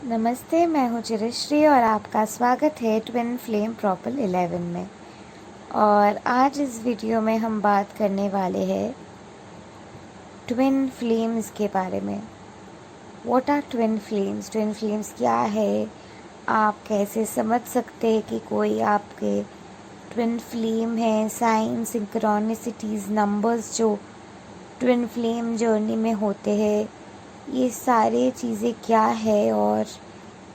नमस्ते, मैं हूँ चिरश्री और आपका स्वागत है ट्विन फ्लेम प्रॉपल 11 में। और आज इस वीडियो में हम बात करने वाले हैं ट्विन फ्लेम्स के बारे में। What are twin flames? Twin flames क्या है? आप कैसे समझ सकते हैं कि कोई आपके ट्विन फ्लेम है? साइन, सिंक्रोनिसिटीज़, नंबर्स जो ट्विन फ्लेम जर्नी में होते हैं, ये सारी चीज़ें क्या है और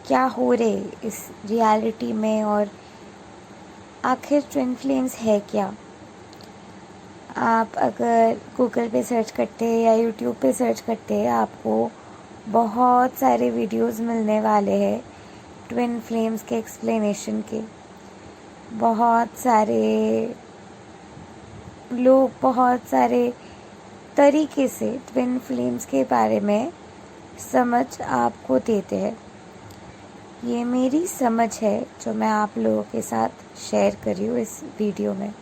क्या हो रहे इस रियलिटी में, और आखिर ट्विन फ्लेम्स है क्या? आप अगर गूगल पे सर्च करते हैं या यूट्यूब पे सर्च करते हैं, आपको बहुत सारे वीडियोस मिलने वाले हैं ट्विन फ्लेम्स के एक्सप्लेनेशन के। बहुत सारे लोग बहुत सारे तरीके से ट्विन फ्लेम्स के बारे में समझ आपको देते हैं। ये मेरी समझ है जो मैं आप लोगों के साथ शेयर कर रही हूँ इस वीडियो में।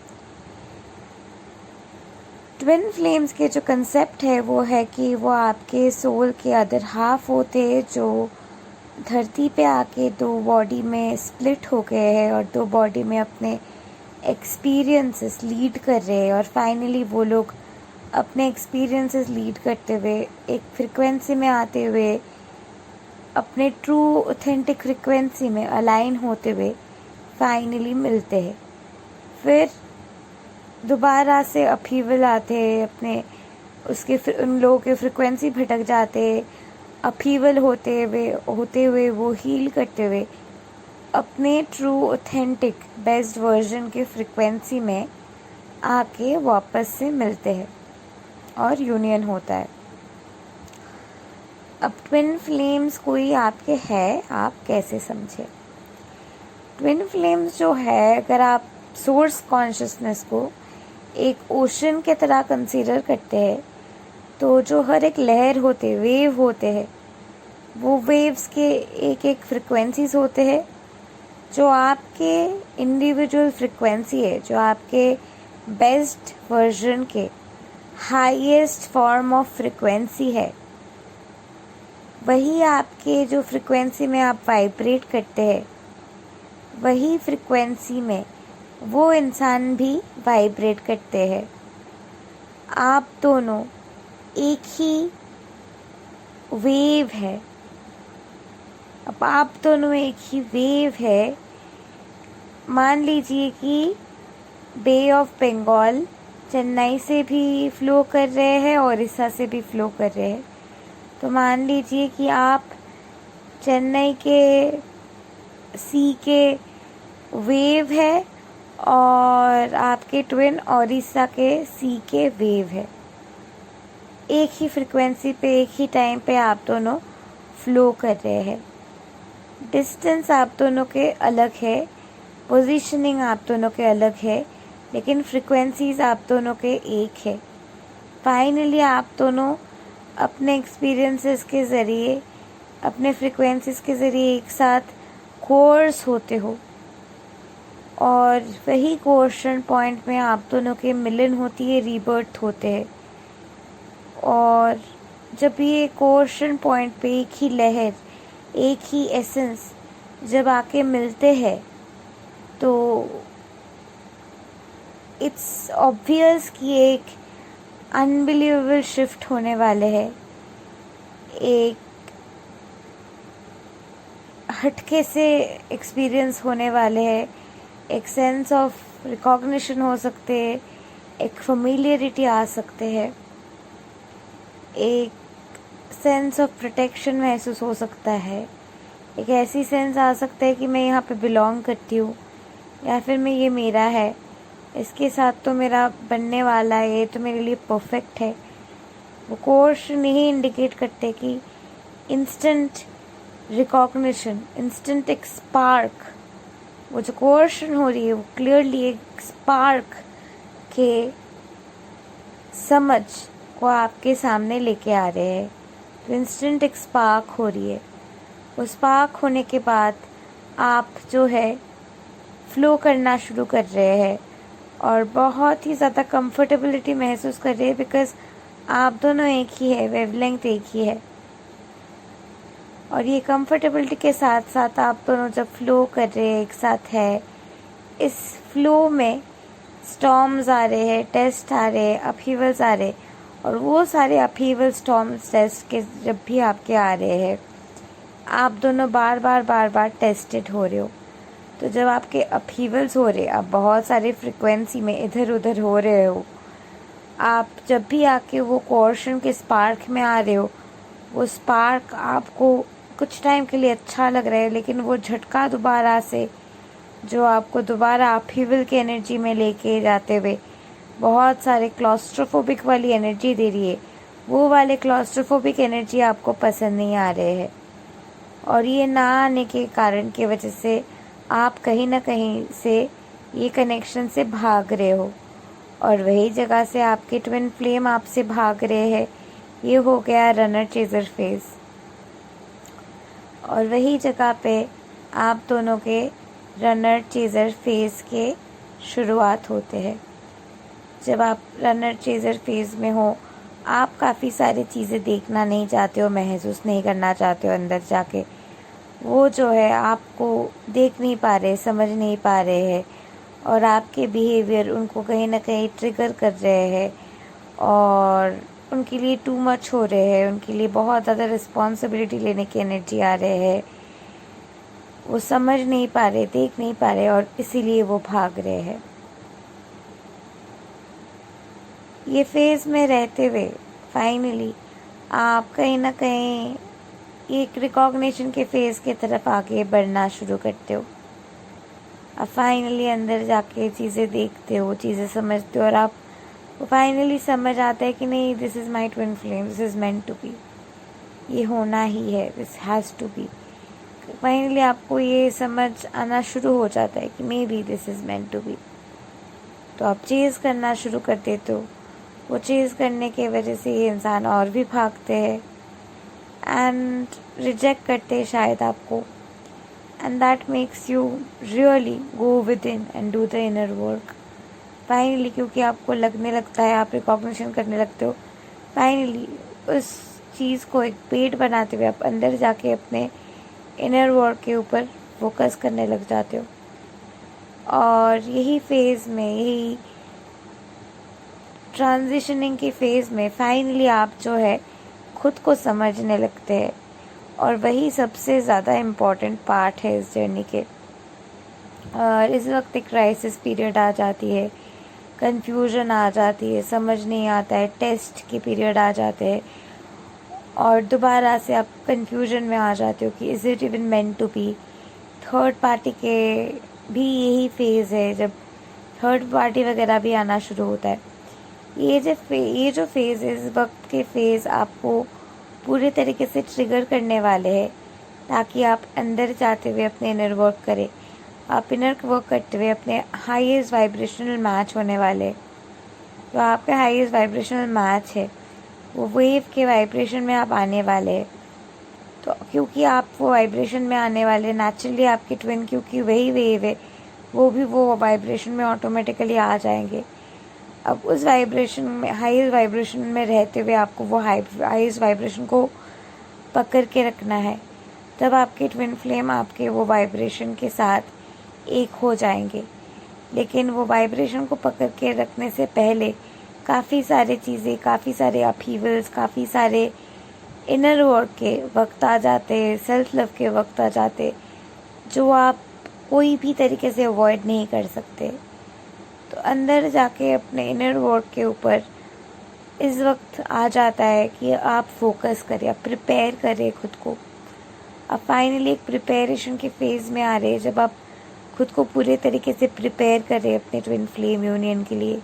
ट्विन फ्लेम्स के जो कंसेप्ट है वो है कि वो आपके सोल के अदर हाफ होते हैं जो धरती पे आके दो बॉडी में स्प्लिट हो गए हैं और दो बॉडी में अपने एक्सपीरियंसेस लीड कर रहे हैं, और फाइनली वो लोग अपने एक्सपीरियंसेस लीड करते हुए एक फ्रिक्वेंसी में आते हुए अपने ट्रू ऑथेंटिक फ्रिक्वेंसी में अलाइन होते हुए फाइनली मिलते हैं। फिर दोबारा से अपहीवल आते हैं, अपने उन लोगों के फ्रिक्वेंसी भटक जाते हैं। अपहीवल होते हुए वो हील करते हुए अपने ट्रू ऑथेंटिक बेस्ट वर्जन के फ्रिक्वेंसी में आके वापस से मिलते हैं और यूनियन होता है। अब ट्विन फ्लेम्स कोई आपके है, आप कैसे समझे? ट्विन फ्लेम्स जो है, अगर आप सोर्स कॉन्शियसनेस को एक ओशन के तरह कंसीडर करते हैं, तो जो हर एक लहर होते, वेव होते हैं, वो वेव्स के एक एक फ्रिक्वेंसीज होते हैं जो आपके इंडिविजुअल फ्रिक्वेंसी है, जो आपके बेस्ट वर्जन के हाईएस्ट फॉर्म ऑफ फ्रिक्वेंसी है। वही आपके जो फ्रिक्वेंसी में आप वाइब्रेट करते हैं, वही फ्रिक्वेंसी में वो इंसान भी वाइब्रेट करते हैं। आप दोनों एक ही वेव है। अब आप दोनों एक ही वेव है। मान लीजिए कि बे ऑफ बंगाल चेन्नई से भी फ्लो कर रहे हैं और उड़ीसा से भी फ्लो कर रहे हैं। तो मान लीजिए कि आप चेन्नई के सी के वेव है और आपके ट्विन उड़ीसा के सी के वेव है। एक ही फ्रिक्वेंसी पे एक ही टाइम पे आप दोनों फ्लो कर रहे हैं। डिस्टेंस आप दोनों के अलग है, पोजीशनिंग आप दोनों के अलग है, लेकिन फ्रिक्वेंसीज आप दोनों के एक है। फाइनली आप दोनों अपने एक्सपीरियंसेस के ज़रिए, अपने फ्रिक्वेंसीज के ज़रिए एक साथ कोर्स होते हो, और वही कोर्शन पॉइंट में आप दोनों के मिलन होती है, रीबर्थ होते हैं। और जब ये कोर्शन पॉइंट पे एक ही लहर, एक ही एसेंस जब आके मिलते हैं, तो इट्स ऑब्वियस कि एक अनबिलीवेबल शिफ्ट होने वाले है। एक हटके से एक्सपीरियंस होने वाले हैं। एक सेंस ऑफ रिकॉग्निशन हो सकते हैं, एक फेमिलियरिटी आ सकते हैं, एक सेंस ऑफ प्रोटेक्शन महसूस हो सकता है, एक ऐसी सेंस आ सकता है कि मैं यहाँ पे बिलोंग करती हूँ, या फिर मैं ये मेरा है, इसके साथ तो मेरा बनने वाला है, ये तो मेरे लिए परफेक्ट है। वो कोर्स नहीं इंडिकेट करते कि इंस्टेंट रिकॉग्निशन, इंस्टेंट एक स्पार्क, वो जो कोर्शन हो रही है वो क्लियरली एक स्पार्क के समझ को आपके सामने लेके आ रहे हैं। तो इंस्टेंट एक स्पार्क हो रही है। वो स्पार्क होने के बाद आप जो है फ्लो करना शुरू कर रहे हैं और बहुत ही ज़्यादा कंफर्टेबिलिटी महसूस कर रहे हैं, बिकॉज आप दोनों एक ही है, वेवलेंथ एक ही है। और ये कंफर्टेबिलिटी के साथ साथ आप दोनों जब फ्लो कर रहे हैं एक साथ है, इस फ्लो में स्टॉर्म्स आ रहे हैं, टेस्ट आ रहे हैं, अपहीवल्स आ रहे हैं, और वो सारे अपहीवल स्टॉर्म्स टेस्ट के जब भी आपके आ रहे हैं, आप दोनों बार बार टेस्टेड हो रहे हो। तो जब आपके अपहीवल्स हो रहे, आप बहुत सारे फ्रिक्वेंसी में इधर उधर हो रहे हो, आप जब भी आके वो कोर्शन के स्पार्क में आ रहे हो, वो स्पार्क आपको कुछ टाइम के लिए अच्छा लग रहा है, लेकिन वो झटका दोबारा से जो आपको दोबारा अपहीवल की एनर्जी में लेके जाते हुए बहुत सारे क्लॉस्ट्रोफोबिक वाली एनर्जी दे रही है, वो वाले क्लॉस्ट्रोफोबिक एनर्जी आपको पसंद नहीं आ रहे हैं। और ये ना आने के कारण की वजह से आप कहीं ना कहीं से ये कनेक्शन से भाग रहे हो, और वही जगह से आपके ट्विन फ्लेम आपसे भाग रहे हैं। ये हो गया रनर चेजर फेज। और वही जगह पे आप दोनों के रनर चेजर फेज के शुरुआत होते हैं। जब आप रनर चेजर फेज में हो, आप काफ़ी सारी चीज़ें देखना नहीं चाहते हो, महसूस नहीं करना चाहते हो अंदर जाके। वो जो है आपको देख नहीं पा रहे, समझ नहीं पा रहे हैं, और आपके बिहेवियर उनको कहीं ना कहीं ट्रिगर कर रहे हैं, और उनके लिए टू मच हो रहे हैं, उनके लिए बहुत ज़्यादा रिस्पॉन्सिबिलिटी लेने की एनर्जी आ रहे हैं। वो समझ नहीं पा रहे, देख नहीं पा रहे, और इसीलिए वो भाग रहे हैं। ये फेज़ में रहते हुए फाइनली आप कहीं ना कहीं एक रिकॉग्निशन के फेज़ की तरफ आगे बढ़ना शुरू करते हो। आप फाइनली अंदर जाके चीज़ें देखते हो, चीज़ें समझते हो, और आप फाइनली समझ आता है कि नहीं, this is my twin flame, this is meant to be, ये होना ही है, this has to be. Finally आपको ये समझ आना शुरू हो जाता है कि maybe this is meant to be. तो आप चेज़ करना शुरू कर देते हो। वो चेज़ करने की वजह से ये इंसान और भी भागते हैं एंड रिजेक्ट करते हैं शायद आपको, and that makes you really go with in and do the inner work. Finally क्योंकि आपको लगने लगता है, आप रिकॉग्निशन करने लगते हो, फाइनली उस चीज़ को एक पेट बनाते हुए आप अंदर जाके अपने इनर वर्क के ऊपर फोकस करने लग जाते हो। और यही फेज़ में, यही ट्रांजिशनिंग की फेज़ में फाइनली आप जो है खुद को समझने लगते हैं, और वही सबसे ज़्यादा इम्पॉर्टेंट पार्ट है इस जर्नी के। और इस वक्त एक क्राइसिस पीरियड आ जाती है, कंफ्यूजन आ जाती है, समझ नहीं आता है, टेस्ट के पीरियड आ जाते हैं, और दोबारा से आप कंफ्यूजन में आ जाते हो कि is it even meant to be. Third party के भी यही फेज़ है, जब थर्ड पार्टी वगैरह भी आना शुरू होता है। ये जो फेज़ है, इस वक्त के फेज़ आपको पूरे तरीके से ट्रिगर करने वाले हैं, ताकि आप अंदर जाते हुए अपने इनर वर्क करें। आप इनर वर्क करते हुए अपने हाईएस्ट वाइब्रेशनल मैच होने वाले। तो आपका हाईएस्ट वाइब्रेशनल मैच है, वो वेव के वाइब्रेशन में आप आने वाले हैं। तो क्योंकि आप वो वाइब्रेशन में आने वाले, नेचुरली आपके ट्विन क्योंकि वही वेव है, वो भी वो वाइब्रेशन में ऑटोमेटिकली आ जाएंगे। अब उस वाइब्रेशन में, हाईएस्ट वाइब्रेशन में रहते हुए आपको वो हाईएस्ट वाइब्रेशन को पकड़ के रखना है। तब आपके ट्विन फ्लेम आपके वो वाइब्रेशन के साथ एक हो जाएंगे। लेकिन वो वाइब्रेशन को पकड़ के रखने से पहले काफ़ी सारी चीज़ें, काफ़ी सारे अपहीवल्स, काफ़ी सारे इनर वर्क के वक्त आ जाते, सेल्फ लव के वक्त आ जाते, जो आप कोई भी तरीके से अवॉइड नहीं कर सकते। तो अंदर जाके अपने इनर वर्क के ऊपर इस वक्त आ जाता है कि आप फोकस करें, आप प्रिपेयर करें खुद को। आप फाइनली एक प्रिपरेशन के फेज़ में आ रहे हैं, जब आप खुद को पूरे तरीके से प्रिपेयर करें अपने ट्विन फ्लेम यूनियन के लिए।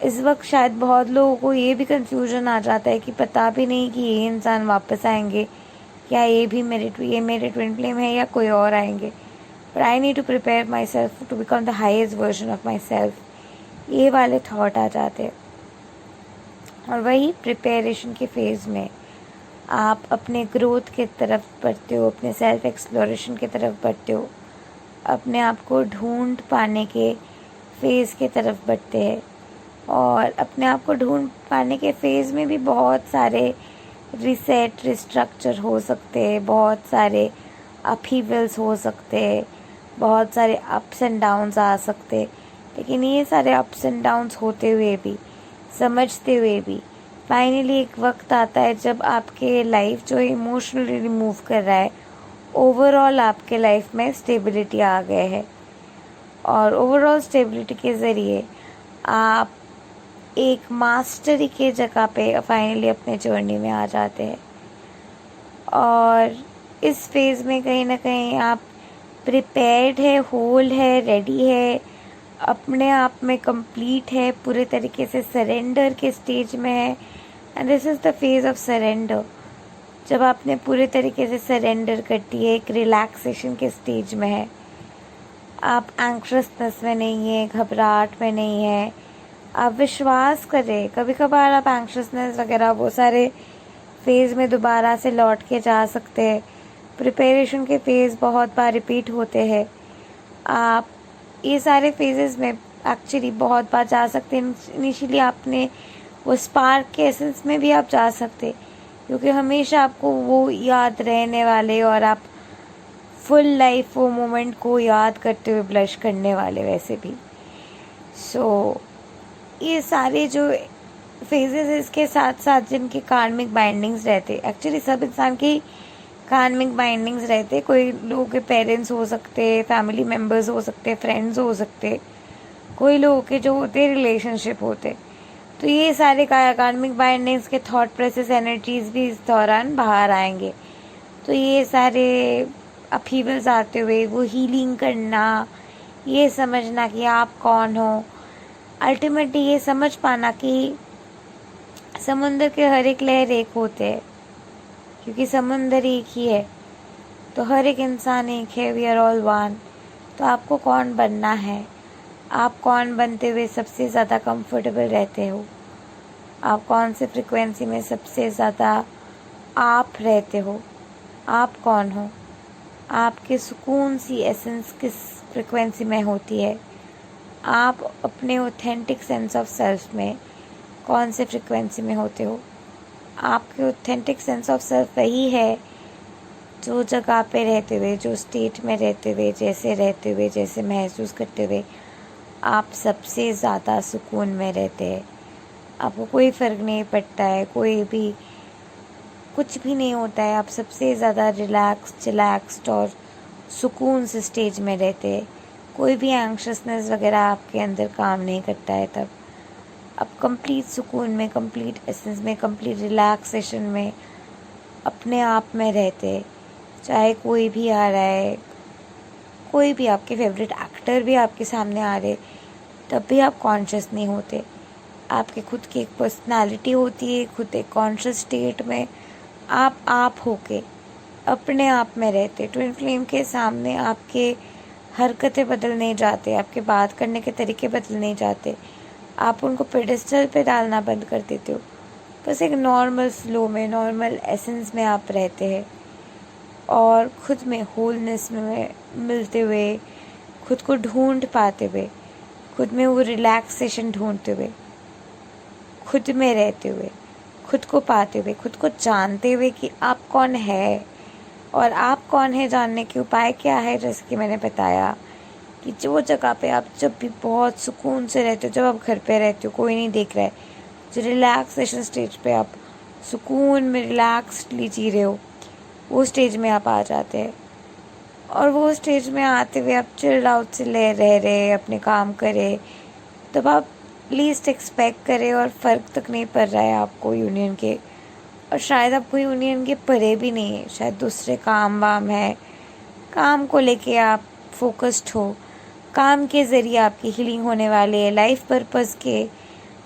इस वक्त शायद बहुत लोगों को ये भी कंफ्यूजन आ जाता है कि पता भी नहीं कि ये इंसान वापस आएंगे, या ये मेरे ट्विन फ्लेम है, या कोई और आएंगे। But I need to prepare myself to become the highest version of myself. ये वाले थॉट आ जाते हैं। और वही प्रिपरेशन के फेज़ में आप अपने ग्रोथ की तरफ बढ़ते हो, अपने सेल्फ एक्सप्लोरेशन की तरफ बढ़ते हो, अपने आप को ढूंढ पाने के फेज़ की तरफ बढ़ते हैं। और अपने आप को ढूंढ पाने के फेज़ में भी बहुत सारे रिसेट रिस्ट्रक्चर हो सकते हैं, बहुत सारे अपहीवल्स हो सकते हैं, बहुत सारे अप्स एंड डाउन्स आ सकते हैं। लेकिन ये सारे अप्स एंड डाउन्स होते हुए भी, समझते हुए भी, फाइनली एक वक्त आता है जब आपके लाइफ जो इमोशनली रिमूव कर रहा है, ओवरऑल आपके लाइफ में स्टेबिलिटी आ गए है। और ओवरऑल स्टेबिलिटी के ज़रिए आप एक मास्टरी के जगह पे फाइनली अपने जर्नी में आ जाते हैं। और इस फेज़ में कहीं ना कहीं आप प्रिपेयर्ड है, होल है, रेडी है, अपने आप में कंप्लीट है, पूरे तरीके से सरेंडर के स्टेज में है। And this is the phase of surrender. जब आपने पूरे तरीके से सरेंडर कर दिए, एक रिलैक्सेशन के स्टेज में है, आप एंक्शसनेस में नहीं है, घबराहट में नहीं है, आप विश्वास करें। कभी कभार आप एंक्शसनेस वगैरह वो सारे फेज़ में दोबारा से लौट के जा सकते हैं। प्रिपरेशन के फेज़ बहुत बार रिपीट होते हैं। आप ये सारे फेजेस में एक्चुअली बहुत बार जा सकते हैं। इनिशियली आपने वो स्पार्क के एसेंस में भी आप जा सकते, क्योंकि हमेशा आपको वो याद रहने वाले और आप फुल लाइफ वो मोमेंट को याद करते हुए ब्लश करने वाले वैसे भी। सो ये सारे जो फेजेस इसके साथ साथ जिनके कार्मिक बाइंडिंग्स रहते, एक्चुअली सब इंसान के कार्मिक बाइंडिंग्स रहते। कोई लोगों के पेरेंट्स हो सकते, फैमिली मेम्बर्स हो सकते, फ्रेंड्स हो सकते, कोई लोगों के जो होते रिलेशनशिप होते। तो ये सारे कार्मिक बाइंडिंग्स के थॉट प्रोसेस एनर्जीज भी इस दौरान बाहर आएंगे। तो ये सारे अपहीवल्स आते हुए वो हीलिंग करना, ये समझना कि आप कौन हो, अल्टीमेटली ये समझ पाना कि समुंदर के हर एक लहर एक होते हैं, क्योंकि समुंदर एक ही है, तो हर एक इंसान एक है। We are all one. तो आपको कौन बनना है, आप कौन बनते हुए सबसे ज़्यादा कंफर्टेबल रहते हो, आप कौन से फ्रिक्वेंसी में सबसे ज़्यादा आप रहते हो, आप कौन हो, आपके सुकून सी एसेंस किस फ्रिक्वेंसी में होती है, आप अपने ऑथेंटिक सेंस ऑफ सेल्फ में कौन से फ्रिक्वेंसी में होते हो। आपके ऑथेंटिक सेंस ऑफ सेल्फ वही है जो जगह पे रहते हुए, जो स्टेट में रहते हुए, जैसे रहते हुए, जैसे महसूस करते हुए आप सबसे ज़्यादा सुकून में रहते हैं। आपको कोई फ़र्क नहीं पड़ता है, कोई भी कुछ भी नहीं होता है, आप सबसे ज़्यादा रिलैक्स्ड और सुकून से स्टेज में रहते हैं। कोई भी एंक्शसनेस वगैरह आपके अंदर काम नहीं करता है। तब आप कंप्लीट सुकून में, कंप्लीट एसेंस में, कंप्लीट रिलैक्सेशन में अपने आप में रहते। चाहे कोई भी आ रहा है, कोई भी आपके फेवरेट एक्टर भी आपके सामने आ रहे, तब भी आप कॉन्शियस नहीं होते। आपके खुद की एक पर्सनालिटी होती है, खुद एक कॉन्शियस स्टेट में आप होके अपने आप में रहते। ट्विन फ्लेम के सामने आपके हरकतें बदल नहीं जाते, आपके बात करने के तरीके बदल नहीं जाते, आप उनको पेडेस्टल पे डालना बंद कर देते हो। बस एक नॉर्मल स्लो में, नॉर्मल एसेंस में आप रहते हैं और खुद में होलनेस में मिलते हुए, खुद को ढूंढ पाते हुए, खुद में वो रिलैक्सेशन ढूंढते हुए, खुद में रहते हुए, खुद को पाते हुए, खुद को जानते हुए कि आप कौन है। और आप कौन है जानने के उपाय क्या है, जैसे कि मैंने बताया कि जो जगह पे आप जब भी बहुत सुकून से रहते हो, जब आप घर पे रहते हो, कोई नहीं देख रहा है, जो रिलैक्सेशन स्टेज पे आप सुकून में रिलैक्सडली जी रहे हो, वो स्टेज में आप आ जाते हैं। और वो स्टेज में आते हुए आप चिल्ड आउट से रह रहे, अपने काम करे, तब आप लीस्ट एक्सपेक्ट करें और फ़र्क तक नहीं पड़ रहा है आपको यूनियन के, और शायद आपको यूनियन के परे भी नहीं है, शायद दूसरे काम वाम है, काम को लेके आप फोकस्ड हो, काम के ज़रिए आपकी हीलिंग होने वाली है, लाइफ पर्पस के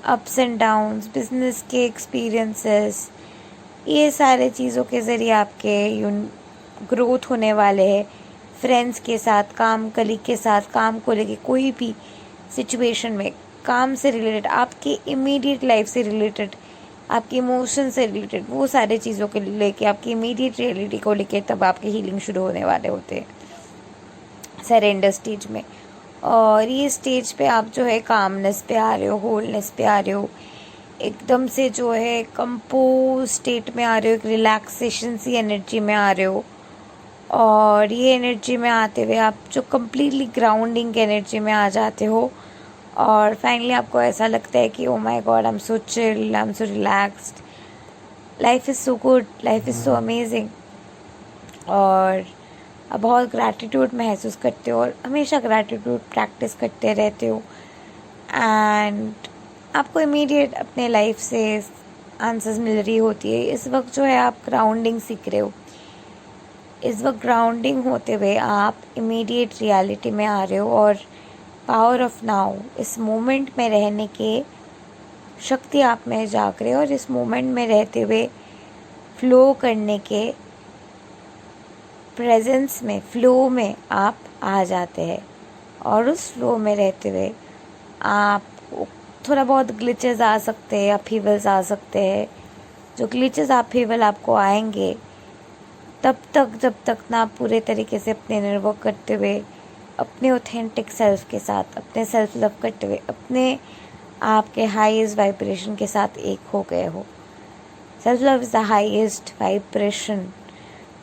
अप्स एंड डाउन्स, बिजनेस के एक्सपीरियंसेस, ये सारे चीज़ों के ज़रिए आपके ग्रोथ होने वाले हैं। फ्रेंड्स के साथ, काम कलीग के साथ, काम को लेके कोई भी सिचुएशन में, काम से रिलेटेड, आपके इमीडिएट लाइफ से रिलेटेड, आपके इमोशन से रिलेटेड, वो सारे चीज़ों के लेके, आपकी इमीडिएट रियलिटी को लेके तब आपकी हीलिंग शुरू होने वाले होते हैं सरेंडर स्टेज में। और ये स्टेज पे आप जो है कामनेस पे आ रहे हो, होलनेस पे आ रहे हो, एकदम से जो है कंपोज स्टेट में आ रहे हो, एक रिलैक्सेशन सी एनर्जी में आ रहे हो। और ये एनर्जी में आते हुए आप जो कम्प्लीटली ग्राउंडिंग एनर्जी में आ जाते हो और फाइनली आपको ऐसा लगता है कि oh my God, I am so chill, I am so relaxed, life is so good, life is so amazing. और आप बहुत ग्रैटिट्यूड महसूस करते हो और हमेशा ग्रैटिट्यूड प्रैक्टिस करते रहते हो। एंड आपको इमीडिएट अपने लाइफ से आंसर्स मिल रही होती है। इस वक्त जो है आप ग्राउंडिंग सीख रहे हो। इस वक्त ग्राउंडिंग होते हुए आप इमीडिएट रियलिटी में आ रहे हो और पावर ऑफ नाउ, इस मोमेंट में रहने के शक्ति आप में जाग रहे हो और इस मोमेंट में रहते हुए फ्लो करने के प्रेजेंस में, फ्लो में आप आ जाते हैं। और उस फ्लो में रहते हुए आप थोड़ा बहुत ग्लिचेस आ सकते हैं, अपहीवल्स आ सकते हैं। जो ग्लिचेस अपहीवल आपको आएंगे तब तक जब तक ना आप पूरे तरीके से अपने इनर वर्क करते हुए अपने ऑथेंटिक सेल्फ के साथ, अपने सेल्फ लव करते हुए अपने आपके हाईएस्ट वाइब्रेशन के साथ एक हो गए हो। Self love is the highest vibration.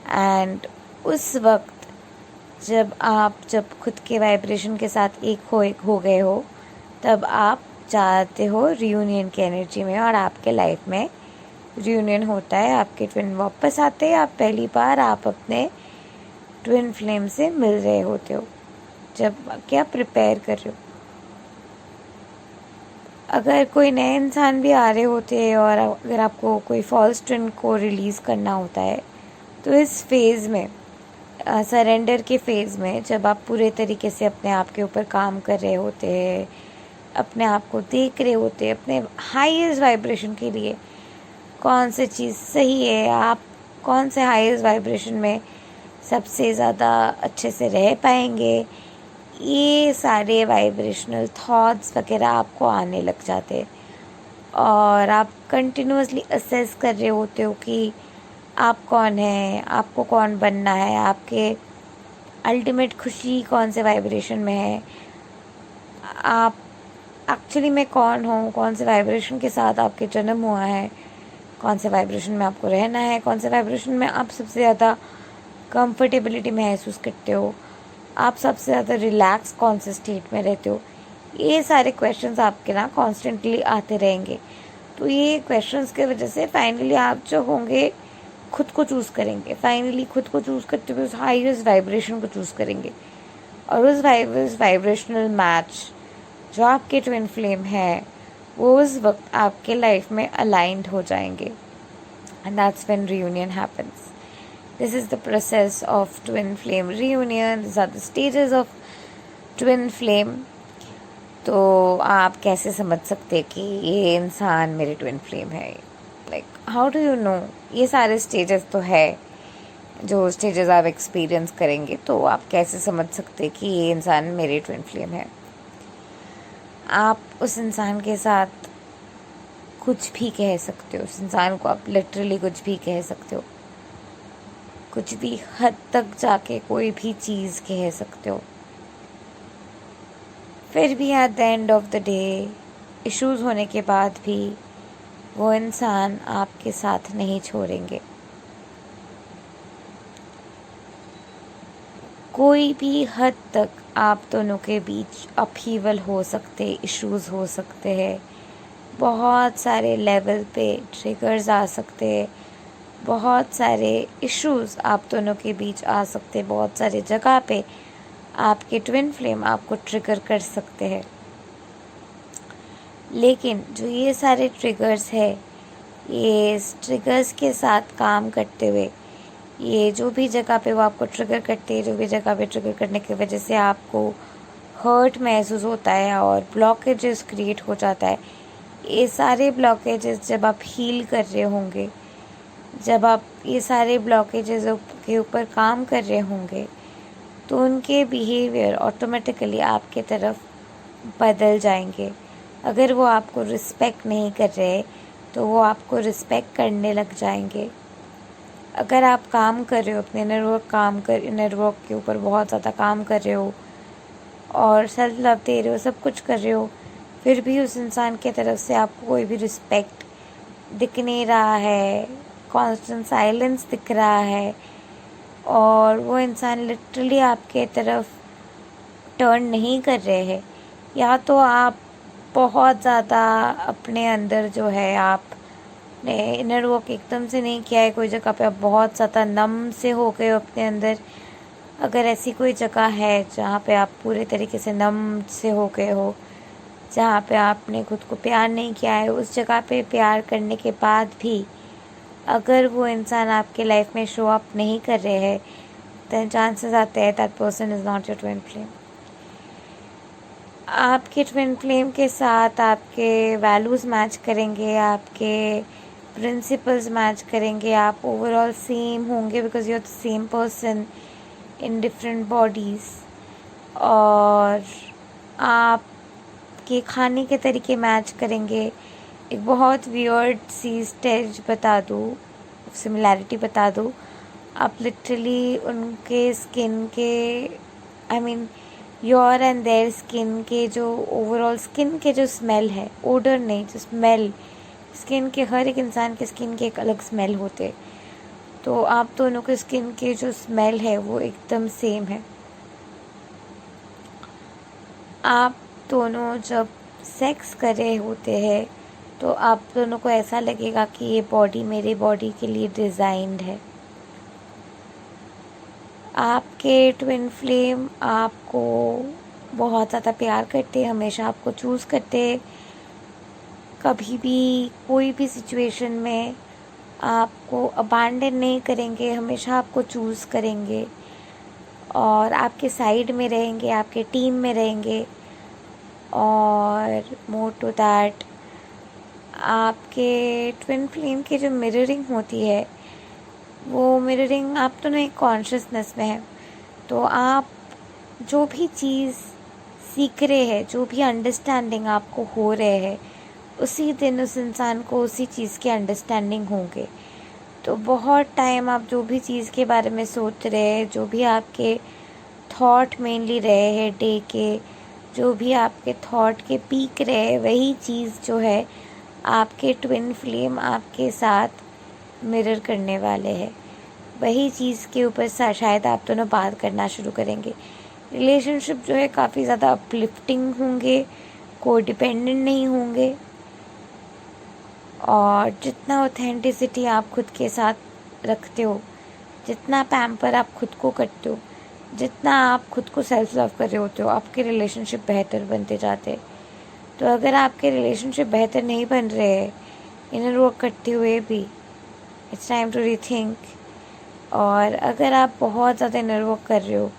And उस वक्त जब खुद के वाइब्रेशन के साथ एक हो गए हो, तब आप जाते हो रियूनियन की एनर्जी में और आपके लाइफ में रियूनियन होता है। आपके ट्विन वापस आते हैं। आप पहली बार आप अपने ट्विन फ्लेम से मिल रहे होते हो जब क्या प्रिपेयर कर रहे हो। अगर कोई नए इंसान भी आ रहे होते हैं और अगर आपको कोई फॉल्स ट्विन को रिलीज़ करना होता है, तो इस फेज़ में, सरेंडर के फेज़ में, जब आप पूरे तरीके से अपने आप के ऊपर काम कर रहे होते हैं, अपने आप को देख रहे होते हैं, अपने हाईएस्ट वाइब्रेशन के लिए कौन सी चीज़ सही है, आप कौन से हाईएस्ट वाइब्रेशन में सबसे ज़्यादा अच्छे से रह पाएंगे, ये सारे वाइब्रेशनल थॉट्स वगैरह आपको आने लग जाते हैं। और आप कंटिन्यूअसली असेस कर रहे होते हो कि आप कौन हैं, आपको कौन बनना है, आपके अल्टीमेट खुशी कौन से वाइब्रेशन में है, आप एक्चुअली में कौन हो, कौन से वाइब्रेशन के साथ आपके जन्म हुआ है, कौन से वाइब्रेशन में आपको रहना है, कौन से वाइब्रेशन में आप सबसे ज़्यादा कंफर्टेबिलिटी महसूस करते हो, आप सबसे ज़्यादा रिलैक्स कौन से स्टेट में रहते हो। ये सारे क्वेश्चंस आपके ना कॉन्स्टेंटली आते रहेंगे। तो ये क्वेश्चंस के वजह से फाइनली आप जो होंगे खुद को चूज़ करेंगे। फाइनली खुद को चूज़ करते हुए उस हाईएस्ट वाइब्रेशन को चूज़ करेंगे और उस वाइब्रेशनल मैच जो आपके ट्विन फ्लेम है वो उस वक्त आपके लाइफ में अलाइंड हो जाएंगे। And that's when reunion happens. This is the process of twin flame reunion. This are the stages of twin flame. तो आप कैसे समझ सकते कि ये इंसान मेरे ट्विन फ्लेम है? Like how do you know? ये सारे स्टेजेस तो है, जो स्टेजेस आप एक्सपीरियंस करेंगे, तो आप कैसे समझ सकते कि ये इंसान मेरे ट्विन फ्लेम है? आप उस इंसान के साथ कुछ भी कह सकते हो। उस इंसान को आप लिटरली कुछ भी कह सकते हो। कुछ भी हद तक जाके कोई भी चीज़ कह सकते हो। फिर भी at the end of the day, issues होने के बाद भी वो इंसान आपके साथ नहीं छोड़ेंगे। कोई भी हद तक आप दोनों के बीच अपहीवल हो सकते, इश्यूज़ हो सकते हैं, बहुत सारे लेवल पे ट्रिगर्स आ सकते हैं, बहुत सारे इश्यूज़ आप दोनों के बीच आ सकते, बहुत सारे जगह पे आपके ट्विन फ्लेम आपको ट्रिगर कर सकते हैं। लेकिन जो ये सारे ट्रिगर्स है, ये ट्रिगर्स के साथ काम करते हुए, ये जो भी जगह पे वो आपको ट्रिगर करते हैं, जो भी जगह पे ट्रिगर करने की वजह से आपको हर्ट महसूस होता है और ब्लॉकेजेस क्रिएट हो जाता है, ये सारे ब्लॉकेजेस जब आप हील कर रहे होंगे, जब आप ये सारे ब्लॉकेजेस के ऊपर काम कर रहे होंगे, तो उनके बिहेवियर ऑटोमेटिकली आपके तरफ बदल जाएंगे। अगर वो आपको रिस्पेक्ट नहीं कर रहे, तो वो आपको रिस्पेक्ट करने लग जाएंगे। अगर आप काम कर रहे हो, अपने इनर वर्क के ऊपर बहुत ज़्यादा काम कर रहे हो और सेल्फ लव दे रहे हो, सब कुछ कर रहे हो, फिर भी उस इंसान की तरफ से आपको कोई भी रिस्पेक्ट दिख नहीं रहा है, कांस्टेंट साइलेंस दिख रहा है, और वो इंसान लिटरली आपके तरफ टर्न नहीं कर रहे हैं, या तो आप बहुत ज़्यादा अपने अंदर जो है आपने इनर वर्क एकदम से नहीं किया है, कोई जगह पे आप बहुत ज़्यादा नम से हो गए हो अपने अंदर। अगर ऐसी कोई जगह है जहाँ पे आप पूरे तरीके से नम से हो गए हो, जहाँ पे आपने खुद को प्यार नहीं किया है, उस जगह पे प्यार करने के बाद भी अगर वो इंसान आपके लाइफ में शो अप नहीं कर रहे हैं, देन चांसेस आते हैं that person is not your twin flame. आपके ट्विन फ्लेम के साथ आपके वैल्यूज़ मैच करेंगे, आपके प्रिंसिपल्स मैच करेंगे, आप ओवरऑल सेम होंगे because you are the same person in different bodies, और आपके खाने के तरीके मैच करेंगे। एक बहुत वियर्ड सी स्टेज बता दूँ, सिमिलैरिटी बता दूँ, आप लिटरली उनके स्किन के योर एंड देयर स्किन के जो ओवरऑल स्किन के जो स्मेल है, ओडर नहीं, जो स्मेल, स्किन के हर एक इंसान के स्किन के एक अलग स्मेल होते, तो आप दोनों के स्किन के जो स्मेल है वो एकदम सेम है। आप दोनों जब सेक्स कर रहे होते हैं तो आप दोनों को ऐसा लगेगा कि ये बॉडी मेरे बॉडी के लिए डिज़ाइंड है। आपके ट्विन फ्लेम आपको बहुत ज़्यादा प्यार करते, हमेशा आपको चूज़ करते, कभी भी कोई भी सिचुएशन में आपको अबैंडन नहीं करेंगे, हमेशा आपको चूज़ करेंगे और आपके साइड में रहेंगे, आपके टीम में रहेंगे। और मोर टू दैट, आपके ट्विन फ्लेम की जो मिररिंग होती है, वो मिररिंग आप दोनों एक कॉन्शियसनेस में है, तो आप जो भी चीज़ सीख रहे हैं, जो भी अंडरस्टैंडिंग आपको हो रहे हैं, उसी दिन उस इंसान को उसी चीज़ की अंडरस्टैंडिंग होंगे। तो बहुत टाइम आप जो भी चीज़ के बारे में सोच रहे हैं, जो भी आपके थॉट मेनली रहे हैं डे के, जो भी आपके थॉट के पीक रहे, वही चीज़ जो है आपके ट्विन फ्लेम आपके साथ मिरर करने वाले हैं। वही चीज़ के ऊपर शायद आप दोनों बात करना शुरू करेंगे। रिलेशनशिप जो है काफ़ी ज़्यादा अपलिफ्टिंग होंगे, कोडिपेंडेंट नहीं होंगे, और जितना ऑथेंटिसिटी आप खुद के साथ रखते हो, जितना पैम्पर आप खुद को करते हो, जितना आप खुद को सेल्फ लव कर रहे होते हो, आपके रिलेशनशिप बेहतर बनते जाते हैं। तो अगर आपके रिलेशनशिप बेहतर नहीं बन रहे हैं इनर वर्क करते हुए भी, इट्स टाइम टू रीथिंक। और अगर आप बहुत ज़्यादा इनर वर्क कर रहे हो,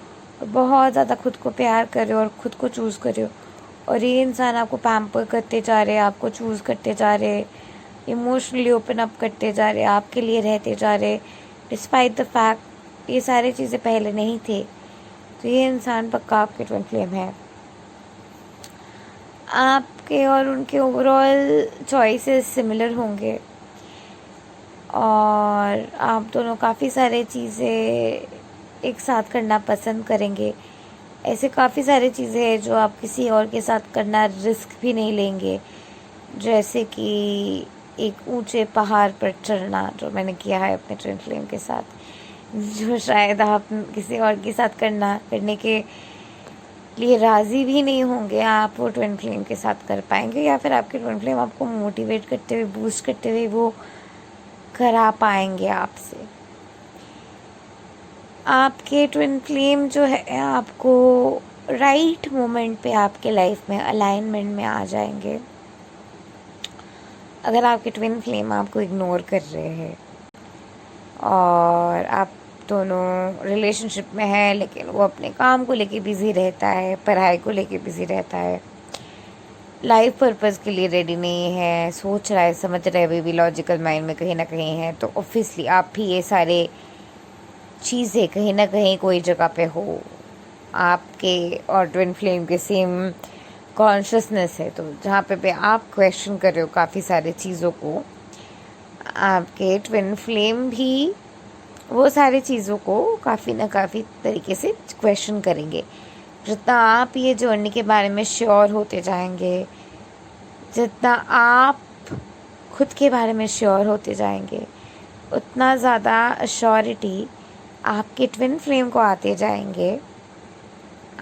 बहुत ज़्यादा खुद को प्यार कर रहे हो और खुद को चूज़ कर रहे हो, और ये इंसान आपको पैम्पर करते जा रहे हैं, आपको चूज़ करते जा रहे हैं, इमोशनली ओपन अप करते जा रहे हैं, आपके लिए रहते जा रहे, डिस्पाइट द फैक्ट ये सारी चीज़ें पहले नहीं थे, तो ये इंसान पक्का आपके ट्विन फ्लेम है। आपके और उनके ओवरऑल चॉइसेस सिमिलर होंगे, और आप दोनों काफ़ी सारे चीज़ें एक साथ करना पसंद करेंगे। ऐसे काफ़ी सारी चीज़ें हैं जो आप किसी और के साथ करना रिस्क भी नहीं लेंगे, जैसे कि एक ऊंचे पहाड़ पर चढ़ना, जो मैंने किया है अपने ट्विन फ्लेम के साथ, जो शायद आप किसी और के साथ करने के लिए राज़ी भी नहीं होंगे, आप वो ट्विन फ्लेम के साथ कर पाएंगे, या फिर आपके ट्विन फ्लेम आपको मोटिवेट करते हुए, बूस्ट करते हुए वो करा पाएंगे आपसे। आपके ट्विन फ्लेम जो है आपको राइट मोमेंट पे आपके लाइफ में अलाइनमेंट में आ जाएंगे। अगर आपके ट्विन फ्लेम आपको इग्नोर कर रहे हैं और आप दोनों रिलेशनशिप में है, लेकिन वो अपने काम को लेके बिज़ी रहता है, पढ़ाई को लेके बिज़ी रहता है, लाइफ पर्पस के लिए रेडी नहीं है, सोच रहा है, समझ रहा है, अभी भी लॉजिकल माइंड में कहीं ना कहीं है, तो ऑब्वियसली आप भी ये सारे चीज़ें कहीं ना कहीं कोई जगह पे हो, आपके और ट्विन फ्लेम के सेम कॉन्शियसनेस है, तो जहाँ पे आप क्वेश्चन कर रहे हो काफ़ी सारे चीज़ों को, आपके ट्विन फ्लेम भी वो सारी चीज़ों को काफ़ी ना काफ़ी तरीके से क्वेश्चन करेंगे। जितना आप ये जर्नी के बारे में श्योर होते जाएंगे, जितना आप खुद के बारे में श्योर होते जाएंगे, उतना ज़्यादा अश्योरिटी आपके ट्विन फ्लेम को आते जाएंगे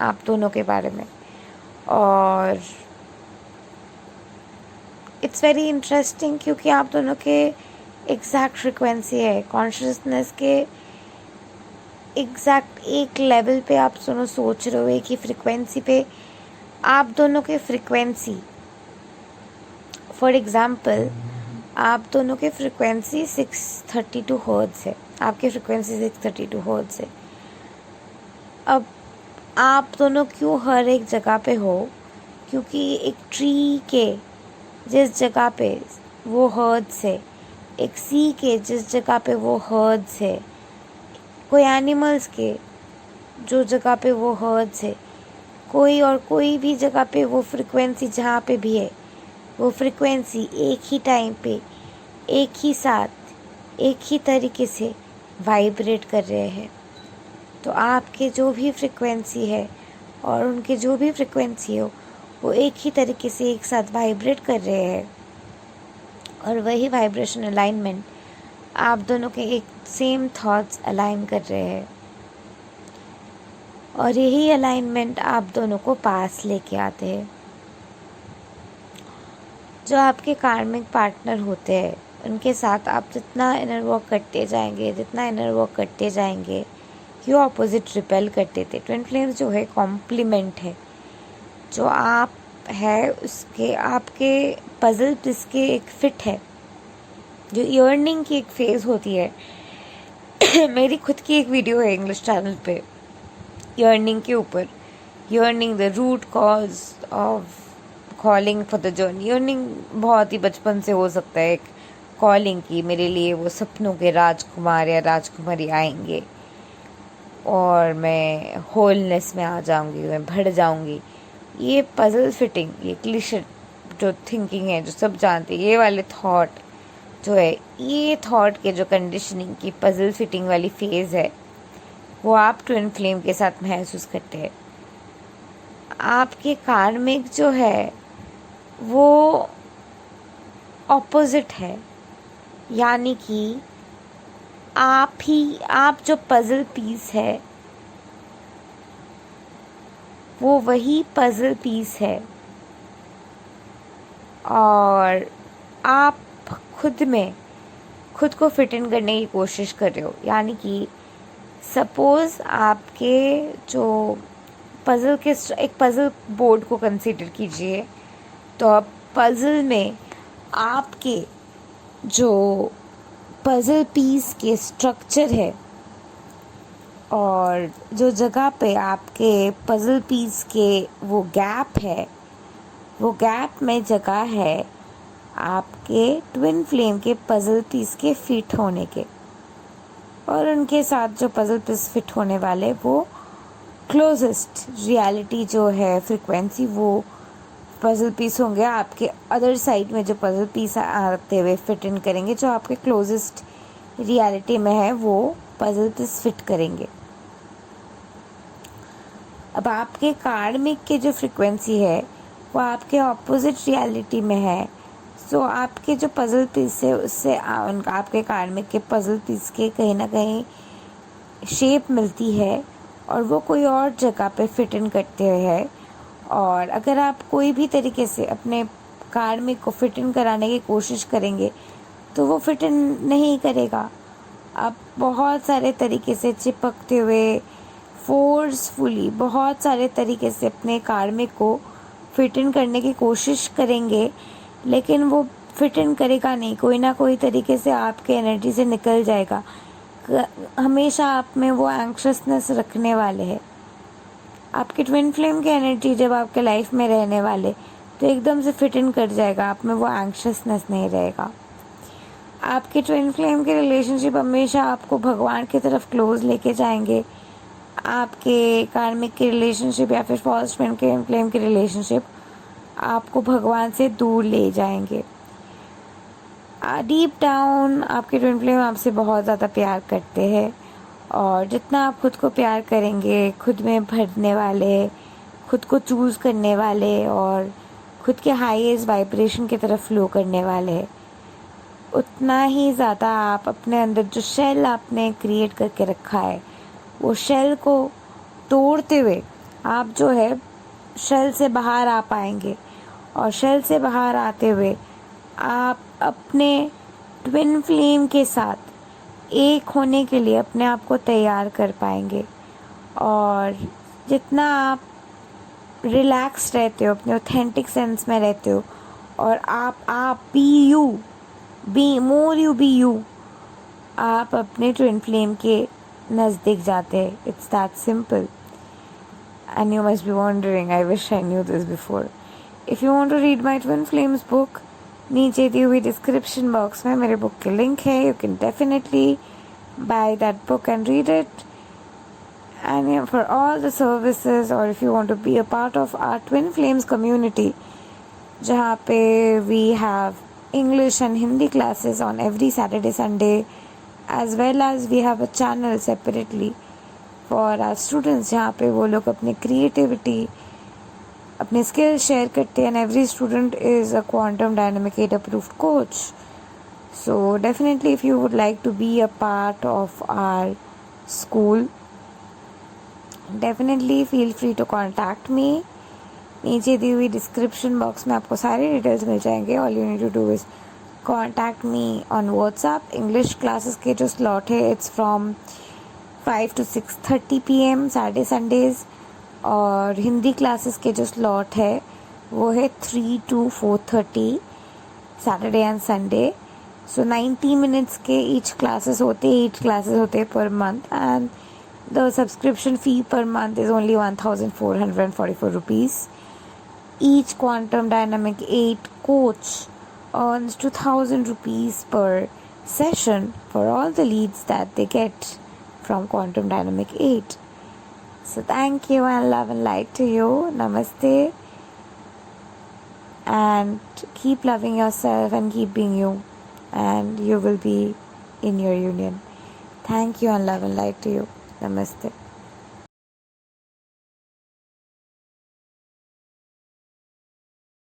आप दोनों के बारे में। और इट्स वेरी इंटरेस्टिंग क्योंकि आप दोनों के एग्जैक्ट फ्रिक्वेंसी है, कॉन्शियसनेस के एग्जैक्ट एक लेवल पे आप दोनों सोच रहे हो, एक ही फ्रिक्वेंसी पे आप दोनों के फ्रिक्वेंसी। फॉर एग्ज़ाम्पल आप दोनों के फ्रिक्वेंसी 632 हर्ट्ज़ है, आपकी फ्रिक्वेंसी 632 हर्ट्ज़ है। अब आप दोनों क्यों हर एक जगह पे हो? क्योंकि एक ट्री के जिस जगह पे वो हर्ट्ज़ है, एक सी के जिस जगह पे वो हर्ट्ज़ है, कोई एनिमल्स के जो जगह पे वो हर्ट्ज़ है, कोई भी जगह पे वो फ्रिक्वेंसी जहाँ पे भी है, वो फ्रिक्वेंसी एक ही टाइम पे, एक ही साथ, एक ही तरीके से वाइब्रेट कर रहे हैं। तो आपके जो भी फ्रिक्वेंसी है और उनके जो भी फ्रिक्वेंसी हो, वो एक ही तरीके से एक साथ वाइब्रेट कर रहे हैं। और वही वाइब्रेशन अलाइनमेंट आप दोनों के एक सेम थॉट्स अलाइन कर रहे हैं, और यही अलाइनमेंट आप दोनों को पास लेके आते हैं। जो आपके कार्मिक पार्टनर होते हैं, उनके साथ आप जितना इनर वर्क करते जाएंगे, क्यों ऑपोजिट रिपेल करते थे। ट्विन फ्लेम्स जो है कॉम्प्लीमेंट है, जो आप है उसके आपके पजल पीस के एक फिट है। जो इयर्निंग की एक फेज़ होती है मेरी खुद की एक वीडियो है इंग्लिश चैनल पे इयर्निंग के ऊपर, yearning the root cause of calling for the journey. Yearning बहुत ही बचपन से हो सकता है, एक कॉलिंग की मेरे लिए वो सपनों के राजकुमार या राजकुमारी आएंगे और मैं होलनेस में आ जाऊंगी, मैं भर जाऊंगी। ये पजल फिटिंग, ये क्लिशे जो थिंकिंग है, जो सब जानते हैं, ये वाले थॉट जो है, ये थॉट के जो कंडीशनिंग की पजल फिटिंग वाली फेज़ है, वो आप ट्विन फ्लेम के साथ महसूस करते हैं। आपके कार्मिक जो है वो ऑपोजिट है, यानी कि आप जो पजल पीस है वो वही पजल पीस है, और आप खुद को फिट इन करने की कोशिश कर रहे हो। यानी कि सपोज़ आपके जो एक पज़ल बोर्ड को कंसीडर कीजिए, तो अब पज़ल में आपके जो पज़ल पीस के स्ट्रक्चर है और जो जगह पे आपके पज़ल पीस के वो गैप है, वो गैप में जगह है आपके ट्विन फ्लेम के पज़ल पीस के फिट होने के, और उनके साथ जो पज़ल पीस फिट होने वाले वो क्लोजेस्ट रियलिटी जो है फ्रिक्वेंसी, वो पज़ल पीस होंगे आपके अदर साइड में। जो पज़ल पीस आते हुए फिट इन करेंगे, जो आपके क्लोजेस्ट रियलिटी में है, वो पज़ल पीस फिट करेंगे। अब आपके कार्मिक के जो फ्रिक्वेंसी है वो आपके ऑपोजिट रियलिटी में है। सो आपके जो पज़ल पीस है उससे आपके कार्मिक के पज़ल पीस के कहीं ना कहीं शेप मिलती है, और वो कोई और जगह पे फिट इन करते हैं। और अगर आप कोई भी तरीके से अपने कार्मिक को फिट इन कराने की कोशिश करेंगे तो वो फिट इन नहीं करेगा। आप बहुत सारे तरीके से चिपकते हुए फोर्सफुली बहुत सारे तरीके से अपने कार्मिक को फिट इन करने की कोशिश करेंगे, लेकिन वो फिट इन करेगा नहीं, कोई ना कोई तरीके से आपके एनर्जी से निकल जाएगा। हमेशा आप में वो एंक्शसनेस रखने वाले हैं। आपके ट्विन फ्लेम की एनर्जी जब आपके लाइफ में रहने वाले तो एकदम से फिट इन कर जाएगा, आप में वो एंक्शसनेस नहीं रहेगा। आपके ट्विन फ्लेम के रिलेशनशिप हमेशा आपको भगवान की तरफ क्लोज लेके जाएंगे। आपके कार्मिक की रिलेशनशिप या फिर फॉल्स ट्विन फ्लेम की रिलेशनशिप आपको भगवान से दूर ले जाएंगे। डीप डाउन आपके ट्विन फ्लेम आपसे बहुत ज़्यादा प्यार करते हैं, और जितना आप खुद को प्यार करेंगे, खुद में भरने वाले, खुद को चूज़ करने वाले और खुद के हाईएस्ट वाइब्रेशन की तरफ फ्लो करने वाले हैं, उतना ही ज़्यादा आप अपने अंदर जो शेल आपने क्रिएट करके रखा है, वो शेल को तोड़ते हुए आप जो है शेल से बाहर आ पाएंगे। और शेल से बाहर आते हुए आप अपने ट्विन फ्लेम के साथ एक होने के लिए अपने आप को तैयार कर पाएंगे। और जितना आप रिलैक्स रहते हो, अपने ऑथेंटिक सेंस में रहते हो, और आप be you, be more you be you, आप अपने ट्विन फ्लेम के नज़दीक जाते हैं। It's that simple. And you must be wondering, I wish I knew this before. If you want to read my Twin Flames book, नीचे दी हुई description box में मेरे बुक के लिंक है. You can definitely buy that book and read it. And for all the services, or if you want to be a part of our Twin Flames community, जहाँ पे we have English and Hindi classes on every Saturday, Sunday, as well as we have a channel separately for our students जहाँ पे वो लोग अपने creativity, अपने skills share करते हैं. And every student is a Quantum Dynamic 8 approved coach. So definitely if you would like to be a part of our school, definitely feel free to contact me. नीचे दी हुई description box में आपको सारे details मिल जाएंगे. All you need to do is contact me on WhatsApp. English classes के जो slot है, it's from 5 to 6:30 PM Saturday Sundays. और हिंदी क्लासेस के जो स्लॉट है वो है 3 to 4:30 Saturday and Sunday. So 90 minutes के ईच क्लासेस होते हैं per month. And the subscription fee per month is only 1,444 rupees. Each Quantum Dynamic 8 coach earns 2,000 rupees per session for all the leads that they get from Quantum Dynamic 8. So thank you and love and light to you. Namaste. And keep loving yourself and keep being you. And you will be in your union. Thank you and love and light to you. Namaste.